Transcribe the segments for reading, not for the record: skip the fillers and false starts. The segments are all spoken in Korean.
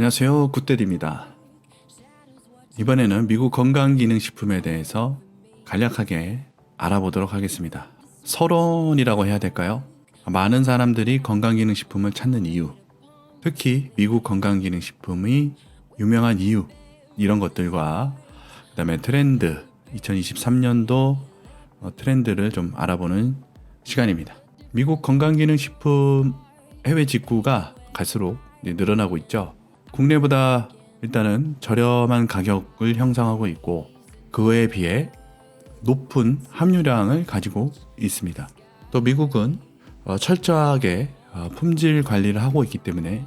안녕하세요, 굿데디입니다. 이번에는 미국 건강기능식품에 대해서 간략하게 알아보도록 하겠습니다. 서론이라고 해야 될까요? 많은 사람들이 건강기능식품을 찾는 이유, 특히 미국 건강기능식품이 유명한 이유, 이런 것들과 그 다음에 트렌드, 2023년도 트렌드를 좀 알아보는 시간입니다. 미국 건강기능식품 해외 직구가 갈수록 늘어나고 있죠. 국내보다 일단은 저렴한 가격을 형성하고 있고 그에 비해 높은 함유량을 가지고 있습니다. 또 미국은 철저하게 품질 관리를 하고 있기 때문에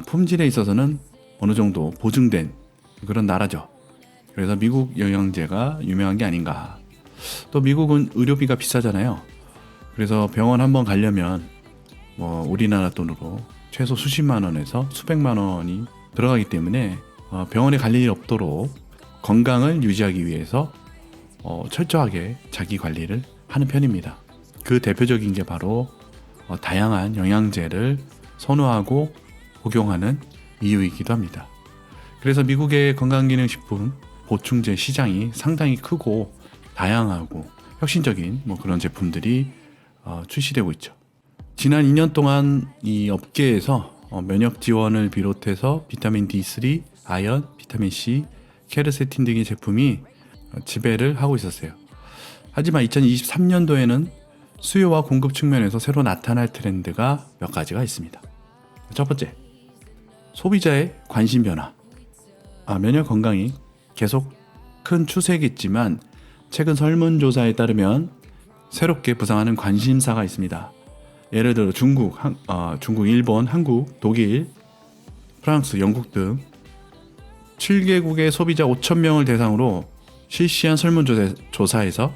품질에 있어서는 어느 정도 보증된 그런 나라죠. 그래서 미국 영양제가 유명한 게 아닌가. 또 미국은 의료비가 비싸잖아요. 그래서 병원 한번 가려면 우리나라 돈으로 최소 수십만 원에서 수백만 원이 들어가기 때문에 병원에 갈 일이 없도록 건강을 유지하기 위해서 철저하게 자기 관리를 하는 편입니다. 그 대표적인 게 바로 다양한 영양제를 선호하고 복용하는 이유이기도 합니다. 그래서 미국의 건강기능식품 보충제 시장이 상당히 크고 다양하고 혁신적인 그런 제품들이 출시되고 있죠. 지난 2년 동안 이 업계에서 면역 지원을 비롯해서 비타민 D3, 아연, 비타민 C, 케르세틴 등의 제품이 지배를 하고 있었어요. 하지만 2023년도에는 수요와 공급 측면에서 새로 나타날 트렌드가 몇 가지가 있습니다. 첫 번째, 소비자의 관심 변화. 면역 건강이 계속 큰 추세겠지만 최근 설문조사에 따르면 새롭게 부상하는 관심사가 있습니다. 예를 들어 중국, 일본, 한국, 독일, 프랑스, 영국 등 7개국의 소비자 5,000명을 대상으로 실시한 설문조사에서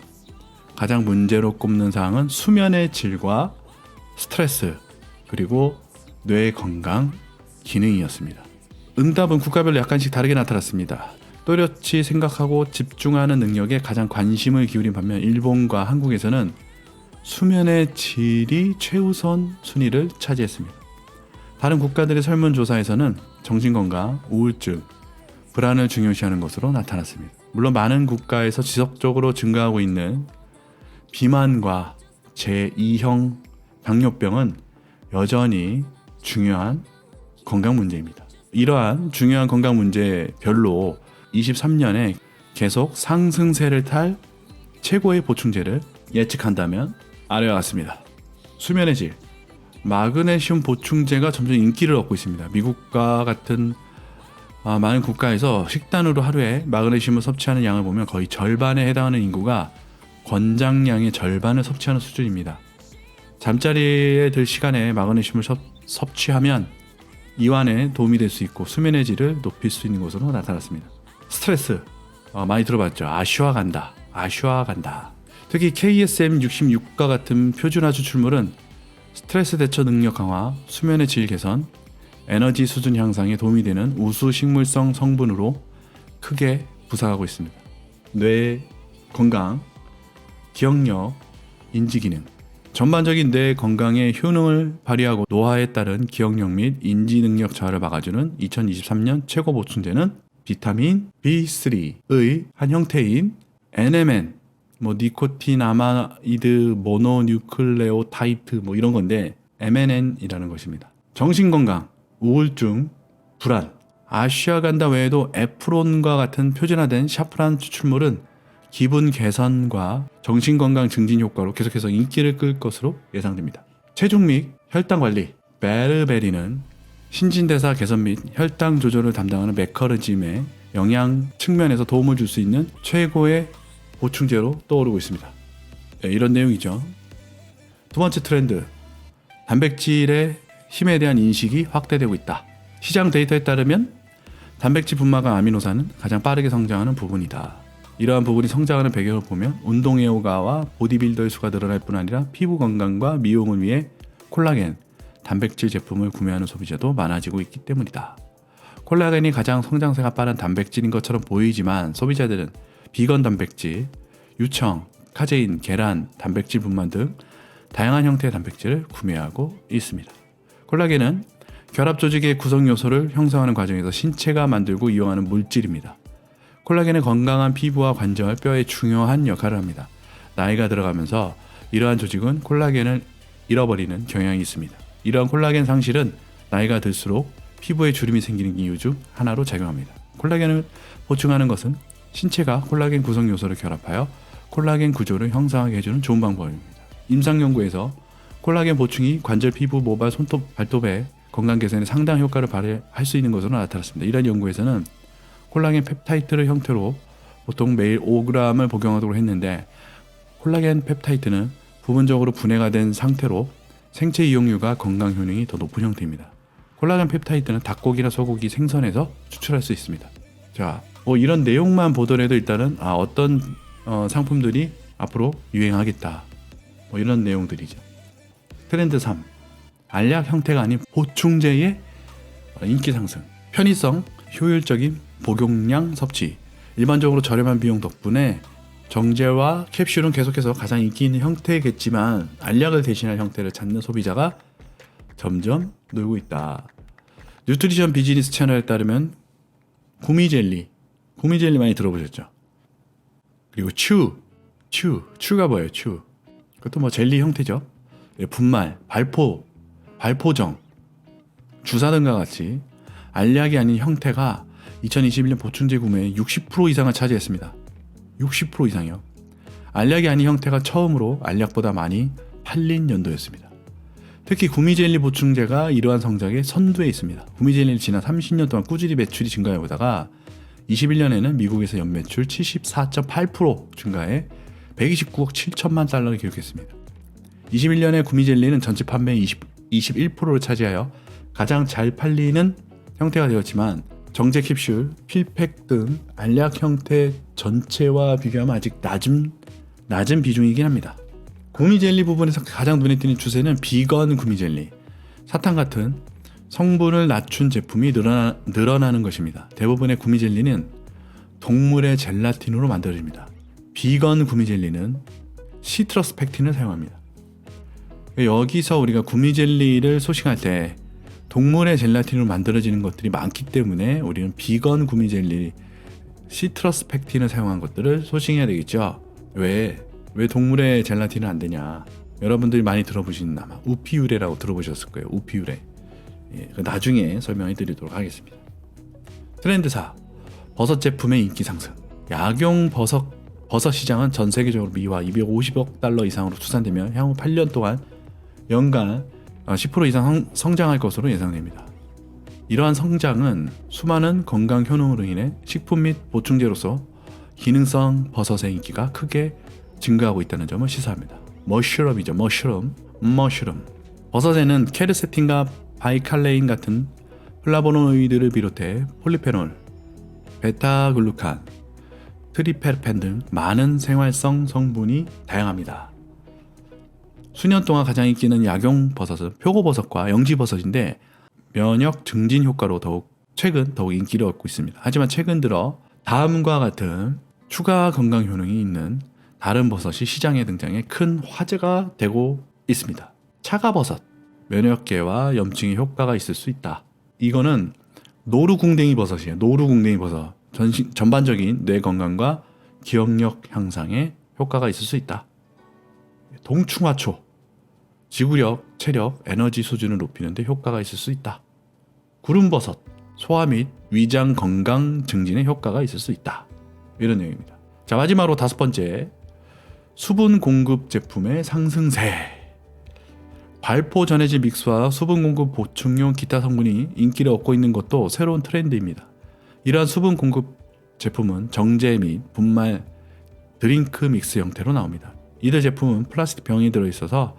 가장 문제로 꼽는 사항은 수면의 질과 스트레스, 그리고 뇌 건강, 기능이었습니다. 응답은 국가별로 약간씩 다르게 나타났습니다. 또렷이 생각하고 집중하는 능력에 가장 관심을 기울인 반면 일본과 한국에서는 수면의 질이 최우선 순위를 차지했습니다. 다른 국가들의 설문조사에서는 정신건강, 우울증, 불안을 중요시하는 것으로 나타났습니다. 물론 많은 국가에서 지속적으로 증가하고 있는 비만과 제2형 당뇨병은 여전히 중요한 건강 문제입니다. 이러한 중요한 건강 문제별로 23년에 계속 상승세를 탈 최고의 보충제를 예측한다면 아래와 같습니다. 수면의 질, 마그네슘 보충제가 점점 인기를 얻고 있습니다. 미국과 같은 많은 국가에서 식단으로 하루에 마그네슘을 섭취하는 양을 보면 거의 절반에 해당하는 인구가 권장량의 절반을 섭취하는 수준입니다. 잠자리에 들 시간에 마그네슘을 섭취하면 이완에 도움이 될 수 있고 수면의 질을 높일 수 있는 것으로 나타났습니다. 스트레스, 많이 들어봤죠. 아슈아간다. 특히 KSM66과 같은 표준화 추출물은 스트레스 대처 능력 강화, 수면의 질 개선, 에너지 수준 향상에 도움이 되는 우수 식물성 성분으로 크게 부상하고 있습니다. 뇌 건강, 기억력, 인지 기능, 전반적인 뇌 건강에 효능을 발휘하고 노화에 따른 기억력 및 인지 능력 저하를 막아주는 2023년 최고 보충제는 비타민 B3의 한 형태인 NMN, 니코틴아마이드 모노뉴클레오타이드 이런 건데 MNN이라는 것입니다. 정신건강, 우울증, 불안, 아슈아간다 외에도 에프론과 같은 표준화된 샤프란 추출물은 기분 개선과 정신건강 증진 효과로 계속해서 인기를 끌 것으로 예상됩니다. 체중 및 혈당 관리, 베르베리는 신진대사 개선 및 혈당 조절을 담당하는 메커니즘의 영양 측면에서 도움을 줄 수 있는 최고의 보충제로 떠오르고 있습니다. 이런 내용이죠. 두 번째 트렌드, 단백질의 힘에 대한 인식이 확대되고 있다. 시장 데이터에 따르면 단백질 분마가 아미노산은 가장 빠르게 성장하는 부분이다. 이러한 부분이 성장하는 배경을 보면 운동 애호가와 보디빌더의 수가 늘어날 뿐 아니라 피부 건강과 미용을 위해 콜라겐, 단백질 제품을 구매하는 소비자도 많아지고 있기 때문이다. 콜라겐이 가장 성장세가 빠른 단백질인 것처럼 보이지만 소비자들은 비건 단백질, 유청, 카제인, 계란, 단백질 분말 등 다양한 형태의 단백질을 구매하고 있습니다. 콜라겐은 결합 조직의 구성 요소를 형성하는 과정에서 신체가 만들고 이용하는 물질입니다. 콜라겐은 건강한 피부와 관절, 뼈에 중요한 역할을 합니다. 나이가 들어가면서 이러한 조직은 콜라겐을 잃어버리는 경향이 있습니다. 이러한 콜라겐 상실은 나이가 들수록 피부에 주름이 생기는 이유 중 하나로 작용합니다. 콜라겐을 보충하는 것은 신체가 콜라겐 구성 요소를 결합하여 콜라겐 구조를 형성하게 해주는 좋은 방법입니다. 임상 연구에서 콜라겐 보충이 관절, 피부, 모발, 손톱, 발톱의 건강 개선에 상당한 효과를 발휘할 수 있는 것으로 나타났습니다. 이런 연구에서는 콜라겐 펩타이드를 형태로 보통 매일 5g을 복용하도록 했는데 콜라겐 펩타이드는 부분적으로 분해가 된 상태로 생체 이용률과 건강 효능이 더 높은 형태입니다. 콜라겐 펩타이드는 닭고기나 소고기, 생선에서 추출할 수 있습니다. 자, 이런 내용만 보더라도 일단은 어떤 상품들이 앞으로 유행하겠다. 이런 내용들이죠. 트렌드 3. 알약 형태가 아닌 보충제의 인기 상승. 편의성, 효율적인 복용량 섭취. 일반적으로 저렴한 비용 덕분에 정제와 캡슐은 계속해서 가장 인기 있는 형태겠지만 알약을 대신할 형태를 찾는 소비자가 점점 늘고 있다. 뉴트리션 비즈니스 채널에 따르면 구미젤리 많이 들어보셨죠? 그리고 추가 뭐예요? 추. 그것도 뭐 젤리 형태죠. 분말, 발포정, 주사 등과 같이 알약이 아닌 형태가 2021년 보충제 구매의 60% 이상을 차지했습니다. 60% 이상이요. 알약이 아닌 형태가 처음으로 알약보다 많이 팔린 연도였습니다. 특히 구미젤리 보충제가 이러한 성적에 선두에 있습니다. 구미젤리는 지난 30년 동안 꾸준히 매출이 증가해 오다가 21년에는 미국에서 연매출 74.8% 증가해 129억 7천만 달러를 기록했습니다. 21년에 구미젤리는 전체 판매의 21%를 차지하여 가장 잘 팔리는 형태가 되었지만 정제 캡슐, 필팩 등 알약 형태 전체와 비교하면 아직 낮은 비중이긴 합니다. 구미젤리 부분에서 가장 눈에 띄는 추세는 비건 구미젤리, 사탕 같은 성분을 낮춘 제품이 늘어나는 것입니다. 대부분의 구미젤리는 동물의 젤라틴으로 만들어집니다. 비건 구미젤리는 시트러스 팩틴을 사용합니다. 여기서 우리가 구미젤리를 소싱할 때 동물의 젤라틴으로 만들어지는 것들이 많기 때문에 우리는 비건 구미젤리 시트러스 팩틴을 사용한 것들을 소싱해야 되겠죠. 왜 동물의 젤라틴은 안 되냐? 여러분들이 많이 들어보신 아마 우피유래라고 들어보셨을 거예요. 우피유래. 나중에 설명해 드리도록 하겠습니다. 트렌드 4. 버섯 제품의 인기 상승. 약용 버섯 시장은 전 세계적으로 미화 250억 달러 이상으로 추산되며 향후 8년 동안 연간 10% 이상 성장할 것으로 예상됩니다. 이러한 성장은 수많은 건강 효능으로 인해 식품 및 보충제로서 기능성 버섯의 인기가 크게 증가하고 있다는 점을 시사합니다. 머쉬럼이죠. 머쉬럼. 버섯에는 케르세틴과 바이칼레인 같은 플라보노이드를 비롯해 폴리페놀, 베타글루칸, 트리페펜 등 많은 생활성 성분이 다양합니다. 수년 동안 가장 인기 있는 약용 버섯은 표고버섯과 영지버섯인데 면역 증진 효과로 최근 더욱 인기를 얻고 있습니다. 하지만 최근 들어 다음과 같은 추가 건강 효능이 있는 다른 버섯이 시장에 등장해 큰 화제가 되고 있습니다. 차가버섯, 면역계와 염증에 효과가 있을 수 있다. 이거는 노루궁뎅이 버섯이에요. 노루궁뎅이 버섯. 전반적인 뇌 건강과 기억력 향상에 효과가 있을 수 있다. 동충하초, 지구력, 체력, 에너지 수준을 높이는 데 효과가 있을 수 있다. 구름버섯, 소화 및 위장 건강 증진에 효과가 있을 수 있다. 이런 내용입니다. 자, 마지막으로 5번째, 수분 공급 제품의 상승세. 발포 전해질 믹스와 수분 공급 보충용 기타 성분이 인기를 얻고 있는 것도 새로운 트렌드입니다. 이러한 수분 공급 제품은 정제 및 분말, 드링크 믹스 형태로 나옵니다. 이들 제품은 플라스틱 병이 들어있어서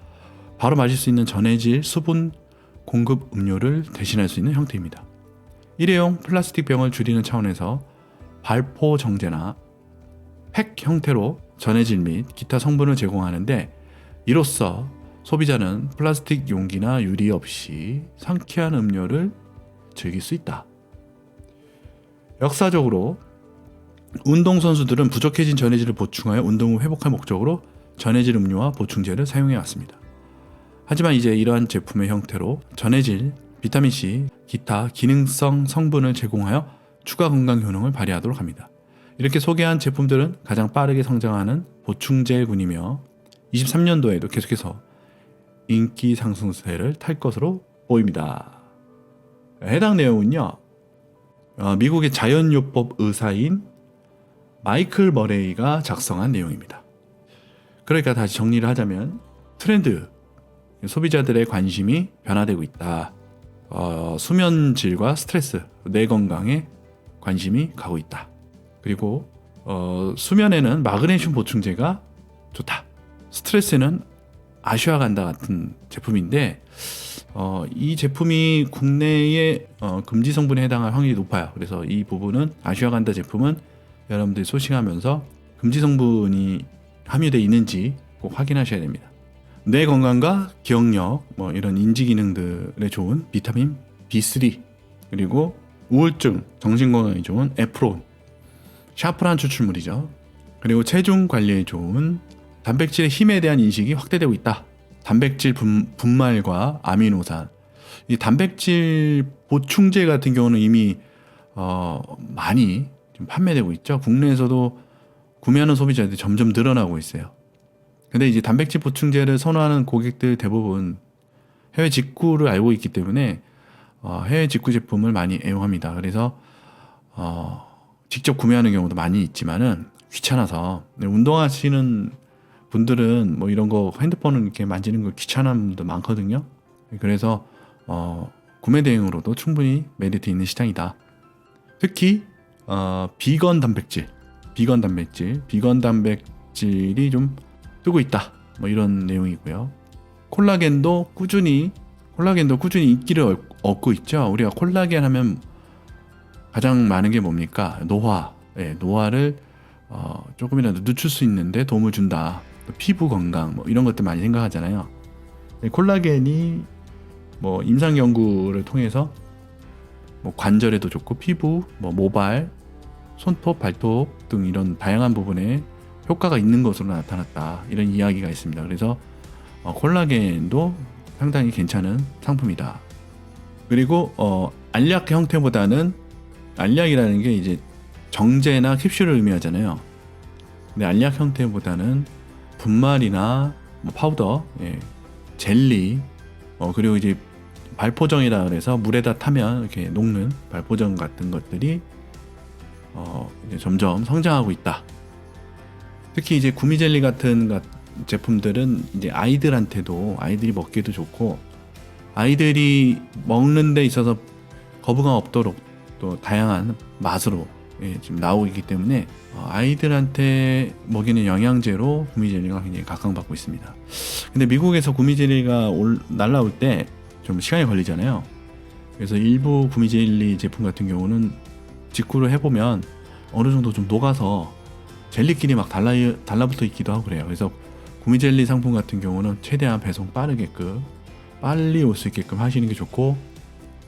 바로 마실 수 있는 전해질 수분 공급 음료를 대신할 수 있는 형태입니다. 일회용 플라스틱 병을 줄이는 차원에서 발포 정제나 팩 형태로 전해질 및 기타 성분을 제공하는데 이로써 소비자는 플라스틱 용기나 유리 없이 상쾌한 음료를 즐길 수 있다. 역사적으로 운동선수들은 부족해진 전해질을 보충하여 운동 후 회복할 목적으로 전해질 음료와 보충제를 사용해 왔습니다. 하지만 이제 이러한 제품의 형태로 전해질 비타민C, 기타 기능성 성분을 제공하여 추가 건강 효능을 발휘하도록 합니다. 이렇게 소개한 제품들은 가장 빠르게 성장하는 보충제군이며 23년도에도 계속해서 인기 상승세를 탈 것으로 보입니다. 해당 내용은요, 미국의 자연요법 의사인 마이클 머레이가 작성한 내용입니다. 그러니까 다시 정리를 하자면 트렌드, 소비자들의 관심이 변화되고 있다. 수면 질과 스트레스, 뇌 건강에 관심이 가고 있다. 그리고 수면에는 마그네슘 보충제가 좋다. 스트레스는 아슈아간다 같은 제품인데 이 제품이 국내에 금지 성분에 해당할 확률이 높아요. 그래서 이 부분은 아슈아간다 제품은 여러분들이 소싱하면서 금지 성분이 함유되어 있는지 꼭 확인하셔야 됩니다. 뇌 건강과 기억력, 이런 인지 기능들에 좋은 비타민 B3, 그리고 우울증, 정신 건강에 좋은 에프론, 샤프란 추출물이죠. 그리고 체중 관리에 좋은 단백질의 힘에 대한 인식이 확대되고 있다. 단백질 분말과 아미노산, 이 단백질 보충제 같은 경우는 이미 많이 좀 판매되고 있죠. 국내에서도 구매하는 소비자들이 점점 늘어나고 있어요. 근데 이제 단백질 보충제를 선호하는 고객들 대부분 해외 직구를 알고 있기 때문에 해외 직구 제품을 많이 애용합니다. 그래서 직접 구매하는 경우도 많이 있지만은 귀찮아서, 운동하시는 분들은 뭐 이런 거 핸드폰을 이렇게 만지는 거 귀찮은 분들 많거든요. 그래서 구매 대행으로도 충분히 메리트 있는 시장이다. 특히 비건 단백질이 좀 뜨고 있다. 뭐 이런 내용이고요. 콜라겐도 꾸준히 인기를 얻고 있죠. 우리가 콜라겐 하면 가장 많은 게 뭡니까? 노화를 조금이라도 늦출 수 있는데 도움을 준다. 또 피부 건강, 뭐 이런 것들 많이 생각하잖아요. 콜라겐이 뭐 임상 연구를 통해서 뭐 관절에도 좋고 피부, 뭐 모발, 손톱, 발톱 등 이런 다양한 부분에 효과가 있는 것으로 나타났다. 이런 이야기가 있습니다. 그래서 콜라겐도 상당히 괜찮은 상품이다. 그리고 알약 형태보다는, 알약이라는 게 이제 정제나 캡슐을 의미하잖아요. 근데 알약 형태보다는 분말이나 뭐 파우더, 젤리, 그리고 이제 발포정이라 그래서 물에다 타면 이렇게 녹는 발포정 같은 것들이 이제 점점 성장하고 있다. 특히 이제 구미젤리 같은 제품들은 이제 아이들이 먹기도 좋고, 아이들이 먹는 데 있어서 거부감 없도록 또 다양한 맛으로 지금 나오고 있기 때문에 아이들한테 먹이는 영양제로 구미젤리가 굉장히 각광받고 있습니다. 근데 미국에서 구미젤리가 날라올 때 좀 시간이 걸리잖아요. 그래서 일부 구미젤리 제품 같은 경우는 직구를 해보면 어느 정도 좀 녹아서 젤리끼리 막 달라붙어 있기도 하고 그래요. 그래서 구미젤리 상품 같은 경우는 최대한 배송 빨리 올 수 있게끔 하시는 게 좋고,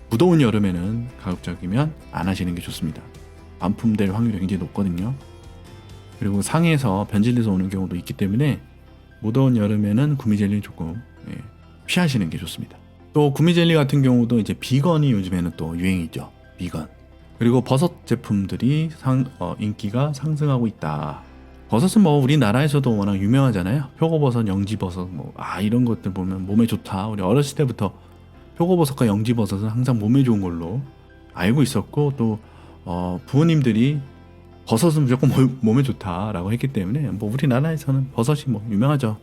무더운 여름에는 가급적이면 안 하시는 게 좋습니다. 반품될 확률이 굉장히 높거든요. 그리고 상해에서 변질돼서 오는 경우도 있기 때문에 무더운 여름에는 구미젤리는 조금 피하시는 게 좋습니다. 또 구미젤리 같은 경우도 이제 비건이 요즘에는 또 유행이죠. 비건. 그리고 버섯 제품들이 인기가 상승하고 있다. 버섯은 뭐 우리나라에서도 워낙 유명하잖아요. 표고버섯, 영지버섯, 이런 것들 보면 몸에 좋다. 우리 어렸을 때부터 표고버섯과 영지버섯은 항상 몸에 좋은 걸로 알고 있었고, 또 부모님들이 버섯은 무조건 몸에 좋다라고 했기 때문에 뭐 우리나라에서는 버섯이 뭐 유명하죠.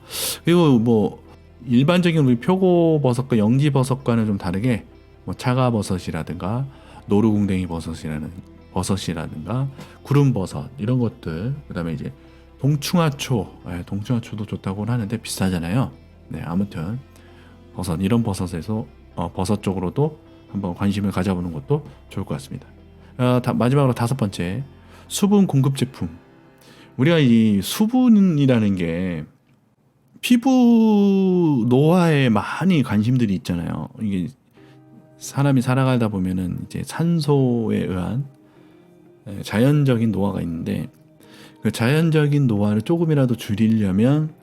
그리고 뭐 일반적인 우리 표고버섯과 영지버섯과는 좀 다르게 뭐 차가버섯이라든가 노루궁뎅이 버섯이라든가 구름버섯 이런 것들, 그다음에 이제 동충하초도 좋다고 하는데 비싸잖아요. 아무튼 이런 버섯에서 버섯 쪽으로도 한번 관심을 가져보는 것도 좋을 것 같습니다. 마지막으로 5번째, 수분 공급 제품. 우리가 이 수분이라는 게 피부 노화에 많이 관심들이 있잖아요. 이게 사람이 살아가다 보면은 이제 산소에 의한 자연적인 노화가 있는데, 그 자연적인 노화를 조금이라도 줄이려면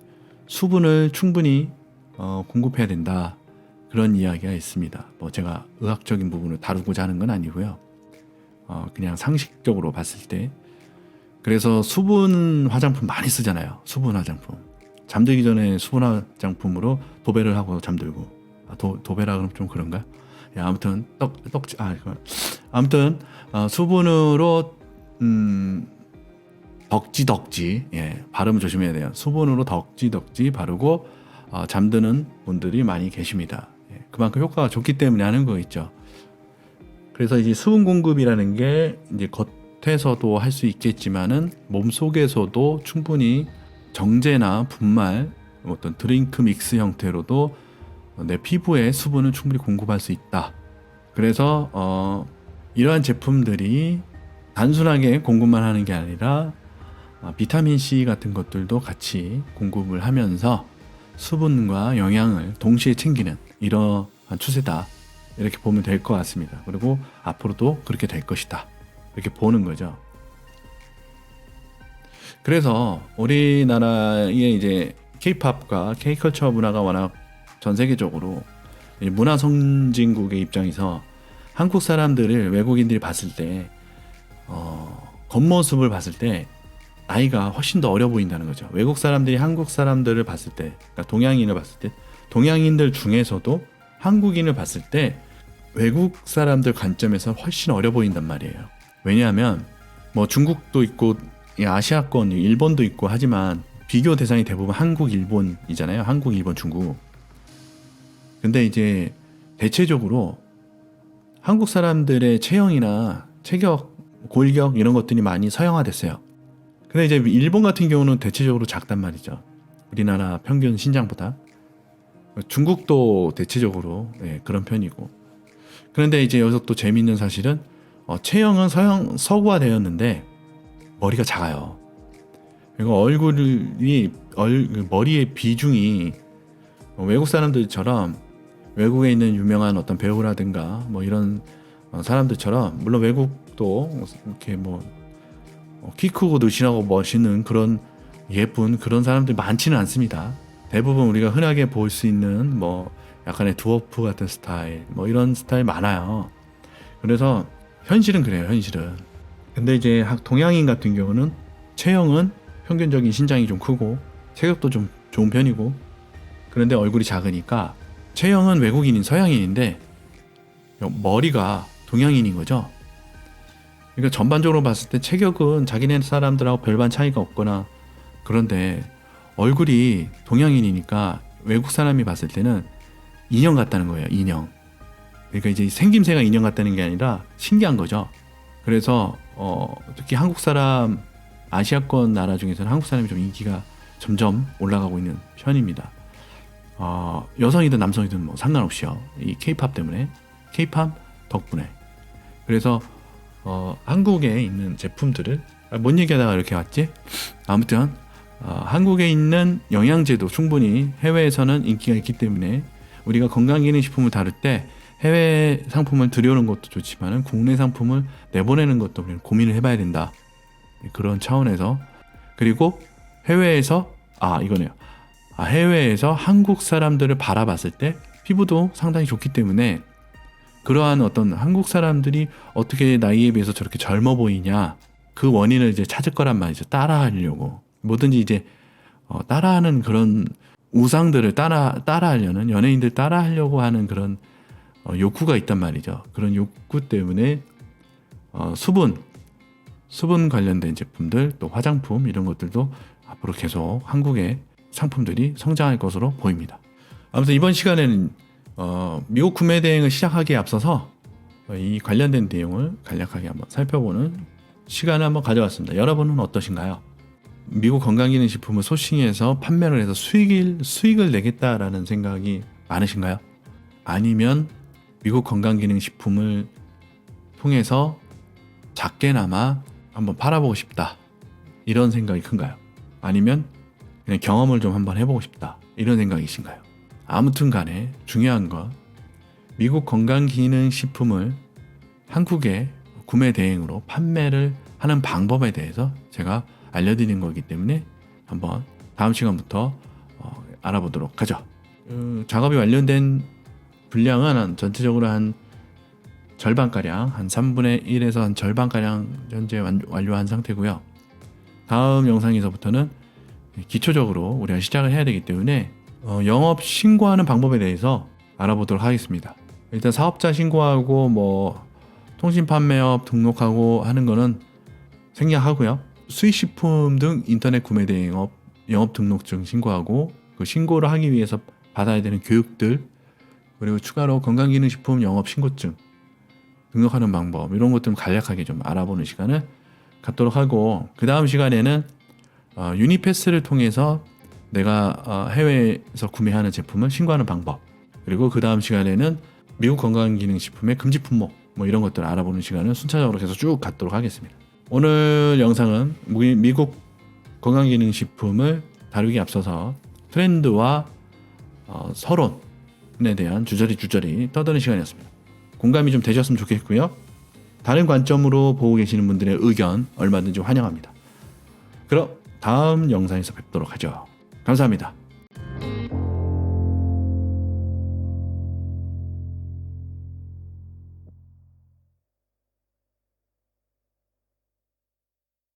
수분을 충분히 공급해야 된다. 그런 이야기가 있습니다. 뭐 제가 의학적인 부분을 다루고자 하는 건 아니고요. 그냥 상식적으로 봤을 때. 그래서 수분 화장품 많이 쓰잖아요. 수분 화장품. 잠들기 전에 수분 화장품으로 도배를 하고 잠들고. 도배라 그러면 좀 그런가요? 예, 아무튼 수분으로 덕지 예, 발음 조심해야 돼요. 수분으로 덕지 바르고 잠드는 분들이 많이 계십니다. 예, 그만큼 효과가 좋기 때문에 하는 거 있죠. 그래서 이제 수분 공급이라는 게 이제 겉에서도 할 수 있겠지만은 몸 속에서도 충분히 정제나 분말, 어떤 드링크 믹스 형태로도 내 피부에 수분을 충분히 공급할 수 있다. 그래서 이러한 제품들이 단순하게 공급만 하는 게 아니라 비타민 C 같은 것들도 같이 공급을 하면서 수분과 영양을 동시에 챙기는 이러한 추세다. 이렇게 보면 될 것 같습니다. 그리고 앞으로도 그렇게 될 것이다. 이렇게 보는 거죠. 그래서 우리나라의 이제 K-팝과 K-컬처 문화가 워낙 전 세계적으로 문화 선진국의 입장에서 한국 사람들을 외국인들이 봤을 때 겉모습을 봤을 때 나이가 훨씬 더 어려 보인다는 거죠. 외국 사람들이 한국 사람들을 봤을 때, 그러니까 동양인을 봤을 때, 동양인들 중에서도 한국인을 봤을 때 외국 사람들 관점에서 훨씬 어려 보인단 말이에요. 왜냐하면 뭐 중국도 있고 아시아권 일본도 있고 하지만 비교 대상이 대부분 한국, 일본이잖아요. 한국, 일본, 중국. 근데 이제 대체적으로 한국 사람들의 체형이나 체격, 골격 이런 것들이 많이 서양화됐어요. 근데 이제 일본 같은 경우는 대체적으로 작단 말이죠. 우리나라 평균 신장보다. 중국도 대체적으로 그런 편이고. 그런데 이제 여기서 또 재미있는 사실은 체형은 서구화되었는데 머리가 작아요. 그리고 머리의 비중이 외국 사람들처럼 외국에 있는 유명한 어떤 배우라든가 뭐 이런 사람들처럼, 물론 외국도 이렇게 뭐 키 크고 늘씬하고 멋있는 그런 예쁜 그런 사람들이 많지는 않습니다. 대부분 우리가 흔하게 볼 수 있는 뭐 약간의 드워프 같은 스타일, 뭐 이런 스타일 많아요. 그래서 현실은 그래요, 현실은. 근데 이제 동양인 같은 경우는 체형은 평균적인 신장이 좀 크고 체격도 좀 좋은 편이고, 그런데 얼굴이 작으니까 체형은 외국인인 서양인인데 머리가 동양인인 거죠. 그러니까 전반적으로 봤을 때 체격은 자기네 사람들하고 별반 차이가 없거나, 그런데 얼굴이 동양인이니까 외국 사람이 봤을 때는 인형 같다는 거예요. 인형. 그러니까 이제 생김새가 인형 같다는 게 아니라 신기한 거죠. 그래서 특히 한국 사람, 아시아권 나라 중에서는 한국 사람이 좀 인기가 점점 올라가고 있는 편입니다. 여성이든 남성이든 뭐 상관없이요. 이 K-팝 때문에, K-팝 덕분에. 그래서 한국에 있는 제품들을 뭔 얘기하다가 이렇게 왔지? 아무튼 한국에 있는 영양제도 충분히 해외에서는 인기가 있기 때문에 우리가 건강기능식품을 다룰 때 해외 상품을 들여오는 것도 좋지만 국내 상품을 내보내는 것도 고민을 해봐야 된다. 그런 차원에서. 그리고 해외에서 이거네요. 해외에서 한국 사람들을 바라봤을 때 피부도 상당히 좋기 때문에 그러한 어떤 한국 사람들이 어떻게 나이에 비해서 저렇게 젊어 보이냐, 그 원인을 이제 찾을 거란 말이죠. 따라하려고. 뭐든지 이제 따라하는 그런 우상들을 따라하려는, 연예인들 따라하려고 하는 그런 욕구가 있단 말이죠. 그런 욕구 때문에 수분 관련된 제품들, 또 화장품 이런 것들도 앞으로 계속 한국의 상품들이 성장할 것으로 보입니다. 아무튼 이번 시간에는 미국 구매 대행을 시작하기에 앞서서 이 관련된 내용을 간략하게 한번 살펴보는 시간을 한번 가져왔습니다. 여러분은 어떠신가요? 미국 건강기능식품을 소싱해서 판매를 해서 수익을 내겠다라는 생각이 많으신가요? 아니면 미국 건강기능식품을 통해서 작게나마 한번 팔아보고 싶다, 이런 생각이 큰가요? 아니면 그냥 경험을 좀 한번 해보고 싶다, 이런 생각이신가요? 아무튼 간에 중요한 건 미국 건강기능식품을 한국에 구매 대행으로 판매를 하는 방법에 대해서 제가 알려드리는 거기 때문에 한번 다음 시간부터 알아보도록 하죠. 작업이 완료된 분량은 전체적으로 한 절반가량, 한 3분의 1에서 한 절반가량 현재 완료한 상태고요. 다음 영상에서부터는 기초적으로 우리가 시작을 해야 되기 때문에 영업 신고하는 방법에 대해서 알아보도록 하겠습니다. 일단 사업자 신고하고 뭐 통신 판매업 등록하고 하는 거는 생략하고요. 수익식품 등 인터넷 구매 대행업 영업 등록증 신고하고 그 신고를 하기 위해서 받아야 되는 교육들, 그리고 추가로 건강기능식품 영업 신고증 등록하는 방법, 이런 것들 간략하게 좀 알아보는 시간을 갖도록 하고, 그 다음 시간에는 유니패스를 통해서 내가 해외에서 구매하는 제품을 신고하는 방법, 그리고 그 다음 시간에는 미국 건강기능식품의 금지 품목 뭐 이런 것들을 알아보는 시간을 순차적으로 계속 쭉 갖도록 하겠습니다. 오늘 영상은 미국 건강기능식품을 다루기 앞서서 트렌드와 서론에 대한 주저리 떠드는 시간이었습니다. 공감이 좀 되셨으면 좋겠고요. 다른 관점으로 보고 계시는 분들의 의견 얼마든지 환영합니다. 그럼 다음 영상에서 뵙도록 하죠. 감사합니다.